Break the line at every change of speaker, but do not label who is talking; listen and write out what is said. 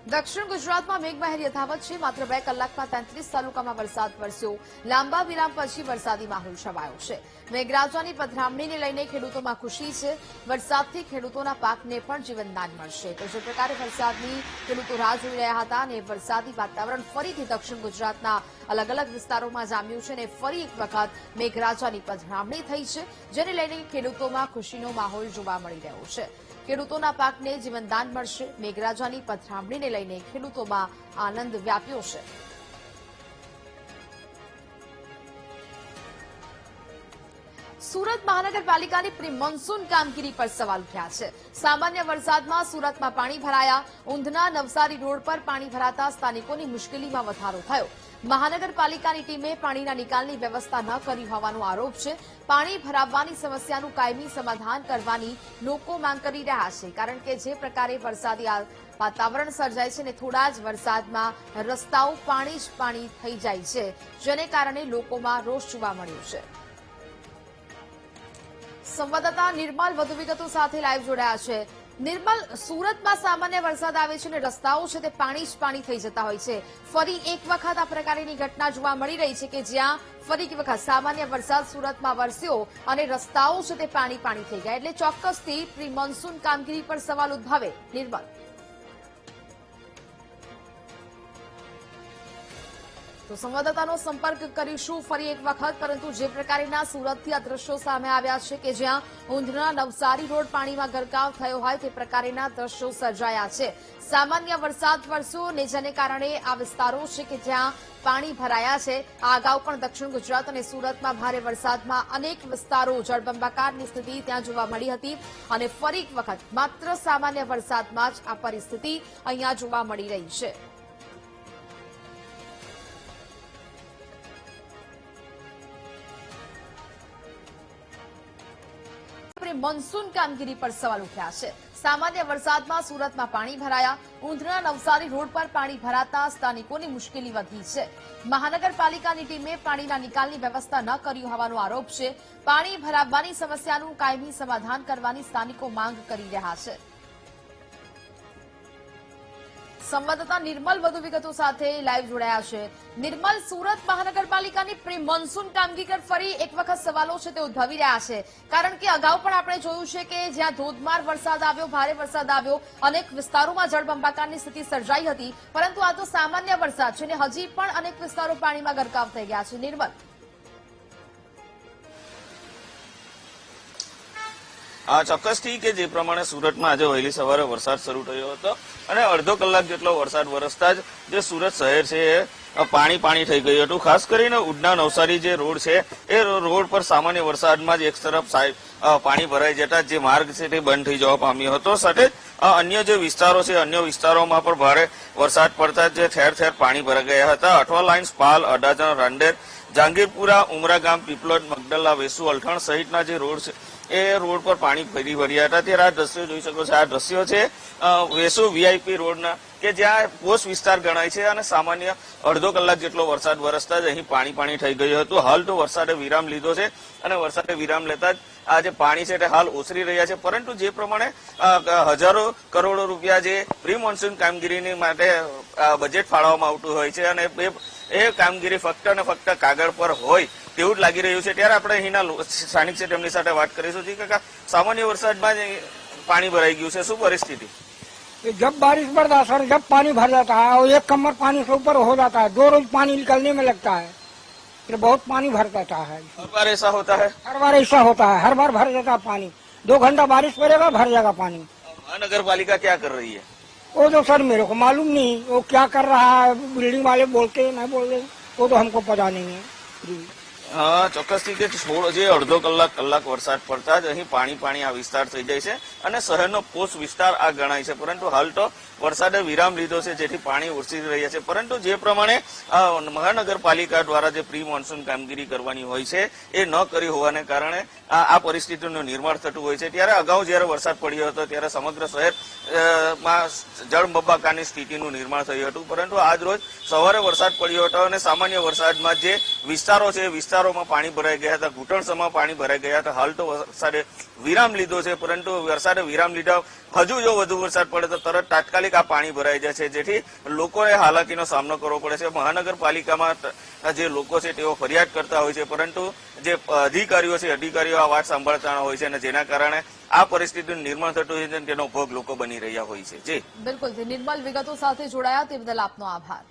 દક્ષિણ ગુજરાતમાં મેઘમહેર યથાવત છે। માત્ર 2 કલાકમાં 33 તાલુકામાં વરસાદ વરસ્યો। લાંબા વિરામ પછી વરસાદી માહોલ છવાયો છે। મેઘરાજાની પધરામણીને લઈને ખેડૂતોમાં ખુશી છે। વરસાદથી ખેડૂતોના પાકને પણ જીવનદાન મળશે। તો જે પ્રકારે વરસાદની ખેડૂતો રાહ જોઈ રહ્યા હતા અને વરસાદી વાતાવરણ ફરીથી દક્ષિણ ગુજરાતના અલગ અલગ વિસ્તારોમાં જામ્યું છે અને ફરી એક વખત મેઘરાજાની પધરામણી થઈ છે, જેને લઈને ખેડૂતોમાં ખુશીનો માહોલ જોવા મળી રહ્યો છે। ખેડૂતોના પાકને જીવનદાન મળશે। મેઘરાજાની પધરામણીને લઈને ખેડૂતોમાં આનંદ વ્યાપ્યો છે। સુરત મહાનગરપાલિકાની પ્રી મોન્સૂન કામગીરી પર સવાલ ઉઠ્યા છે। સામાન્ય વરસાદમાં સુરતમાં પાણી ભરાયા। ઊંધના નવસારી રોડ પર પાણી ભરાતા સ્થાનિકોની મુશ્કેલીમાં વધારો થયો। મહાનગરપાલિકાની ટીમે પાણીના નિકાલની વ્યવસ્થા ન કરી હોવાનો આરોપ છે। પાણી ભરાવવાની સમસ્યાનું કાયમી સમાધાન કરવાની લોકો માંગ કરી રહ્યા છે, કારણ કે જે પ્રકારે વરસાદી વાતાવરણ સર્જાય છે અને થોડા જ વરસાદમાં રસ્તાઓ પાણી જ પાણી થઈ જાય છે, જેને કારણે લોકોમાં રોષ જોવા મળ્યો છે। સંવાદદાતા નિર્મલ વધુ વિગતો સાથે લાઈવ જોડાયા છે। નિર્મલ, સુરતમાં સામાન્ય વરસાદ આવે છે અને રસ્તાઓ છે તે પાણી જ પાણી થઈ જતા હોય છે। ફરી એક વખત આ પ્રકારની ઘટના જોવા મળી રહી છે કે જ્યાં ફરી એક વખત સામાન્ય વરસાદ સુરતમાં વરસ્યો અને રસ્તાઓ છે તે પાણી પાણી થઈ ગયા, એટલે ચોક્કસથી પ્રી મોન્સૂન કામગીરી પર સવાલ ઉદ્ભવે। નિર્મલ, તો સંવાદદાતાનો સંપર્ક કરીશું ફરી એક વખત, પરંતુ જે પ્રકારના સુરતથી આ દ્રશ્યો સામે આવ્યા છે કે જ્યાં ઊંધના નવસારી રોડ પાણીમાં ગરકાવ થયો હોય તે પ્રકારના દ્રશ્યો સર્જાયા છે। સામાન્ય વરસાદ વરસ્યો અને જેને કારણે આ વિસ્તારો છે કે જ્યાં પાણી ભરાયા છે। આ અગાઉ પણ દક્ષિણ ગુજરાત અને સુરતમાં ભારે વરસાદમાં અનેક વિસ્તારો જળબંબાકારની સ્થિતિ ત્યાં જોવા મળી હતી અને ફરી એક વખત માત્ર સામાન્ય વરસાદમાં જ આ પરિસ્થિતિ અહીંયા જોવા મળી રહી છે। મોન્સૂન કામગીરી પર સવાલ ઉઠ્યા છે। સામાન્ય વરસાદમાં સુરતમાં પાણી ભરાયા। ઊંધના નવસારી રોડ પર પાણી ભરાતા સ્થાનિકોની મુશ્કેલી વધી છે। મહાનગરપાલિકાની ટીમે પાણીના નિકાલની વ્યવસ્થા ન કરી હોવાનો આરોપ છે। પાણી ભરાવવાની સમસ્યાનું કાયમી સમાધાન કરવાની સ્થાનિકો માંગ કરી રહ્યા છે। સંવાદદાતા નિર્મલ વધુ વિગતો સાથે લાઈવ જોડાયા છે। નિર્મલ, સુરત મહાનગરપાલિકાની પ્રી મોન્સૂન કામગીરી પર ફરી એક વખત સવાલો છે તે ઉદ્ભવી રહ્યા છે, કારણ કે અગાઉ પણ આપણે જોયું છે કે જ્યાં ધોધમાર વરસાદ આવ્યો, ભારે વરસાદ આવ્યો, અનેક વિસ્તારોમાં જળબંબાકારની સ્થિતિ સર્જાઈ હતી, પરંતુ આ તો સામાન્ય વરસાદ છે અને હજી પણ અનેક વિસ્તારો પાણીમાં ગરકાવ થઈ ગયા છે। નિર્મલ,
ચોક્કસથી કે જે પ્રમાણે સુરતમાં આજે વહેલી સવારે વરસાદ શરૂ થયો હતો અને અડધો કલાક જેટલો વરસાદ વરસતા જ જે સુરત શહેર છે એ પાણી પાણી થઈ ગયું હતું। ખાસ કરીને ઉડના નવસારી જે રોડ છે એ રોડ પર સામાન્ય વરસાદમાં જ એક તરફ પાણી ભરાઈ જતા જે માર્ગ છે તે બંધ થઈ જવા પામ્યો હતો। સાથે અન્ય જે વિસ્તારો છે અન્ય વિસ્તારોમાં પણ ભારે વરસાદ પડતા જે ઠેર ઠેર પાણી ભરાઈ ગયા હતા। અઠવા લાઇન્સ, પાલ, અડાજણ, રાંદેર, જહાંગીરપુરા, ઉમરા ગામ, પીપલોદ, મગદલ્લા, વેસુ, અલથાણ સહિતના જે રોડ છે એ રોડ પર પાણી ફરી વળ્યા હતા। ત્યારે આ દ્રશ્યો જોઈ શકો છો। આ દ્રશ્યો છે વેસુ વીઆઈપી રોડના કે જ્યાં પોસ્ટ વિસ્તાર ગણાય છે અને સામાન્ય અડધો કલાક જેટલો વરસાદ વરસતા જ અહીં પાણી પાણી થઈ ગયું હતું। હાલ તો વરસાદે વિરામ લીધો છે અને વરસાદે વિરામ લેતા જ આ જે પાણી છે તે હાલ ઓસરી રહ્યા છે, પરંતુ જે પ્રમાણે હજારો કરોડો રૂપિયા જે પ્રી મોન્સૂન કામગીરીની માટે બજેટ ફાળવવામાં આવતું હોય છે અને એ કામગીરી ફક્ત અને ફક્ત કાગળ પર હોય તેવું જ લાગી રહ્યું છે। ત્યારે આપણે અહીંના સ્થાનિક છે તેમની સાથે વાત કરીશું। જી કાકા, સામાન્ય વરસાદમાં જ પાણી ભરાઈ ગયું છે, શું પરિસ્થિતિ?
जब बारिश बरसात सर जब पानी भर जाता है और एक कमर पानी से ऊपर हो जाता है, 2 रोज पानी निकलने में लगता है, तो बहुत पानी भर जाता है।
हर बार ऐसा होता है?
हर बार ऐसा होता है, हर बार भर जाता है पानी। 2 घंटा बारिश पड़ेगा, भर जाएगा पानी।
महानगर पालिका क्या कर रही है?
वो तो सर मेरे को मालूम नहीं वो क्या कर रहा है। बिल्डिंग वाले बोलते हैं, नहीं बोलते, वो तो हमको पता नहीं है।
ચોક્કસથી કે જે અડધો કલાક વરસાદ પડતા જ અહીં પાણી પાણી આ વિસ્તાર થઈ જાય છે અને શહેરનો પોસ્ટ વિસ્તાર આ ગણાય છે, પરંતુ હાલ તો વરસાદે વિરામ લીધો છે જેથી પાણી ઓસરી રહ્યા છે। પરંતુ જે પ્રમાણે મહાનગરપાલિકા દ્વારા જે પ્રી મોન્સૂન કામગીરી કરવાની હોય છે એ ન કરી હોવાને કારણે આ પરિસ્થિતિનું નિર્માણ થતું હોય છે। ત્યારે અગાઉ જયારે વરસાદ પડ્યો હતો ત્યારે સમગ્ર શહેરમાં જળબંબાકારની સ્થિતિનું નિર્માણ થયું હતું, પરંતુ આજ રોજ સવારે વરસાદ પડ્યો હતો અને સામાન્ય વરસાદમાં જે વિસ્તારો છે વિસ્તારોમાં પાણી ભરાઈ ગયા હતા, ઘૂંટણસમાં પાણી ભરાઈ ગયા હતા. હાલ તો વરસાદે વિરામ લીધો છે, પરંતુ વરસાદે વિરામ લીધા હજુ જો વધુ વરસાદ પડે તો તરત તાત્કાલિક આ પાણી ભરાઈ જાય છે, જેથી લોકોએ હાલાકીનો સામનો કરવો પડે છે. મહાનગરપાલિકામાં જે લોકો છે તેઓ ફરિયાદ કરતા હોય છે, પરંતુ જે અધિકારીઓ આ વાત સાંભળતા હોય છે, અને જેના કારણે આ પરિસ્થિતિનું નિર્માણ થતું હોય છે, તેનો ભોગ લોકો બની રહ્યા હોય છે. જી
બિલકુલ, નિર્મલ વિગતો સાથે જોડાયા તે બદલ આપનો આભાર.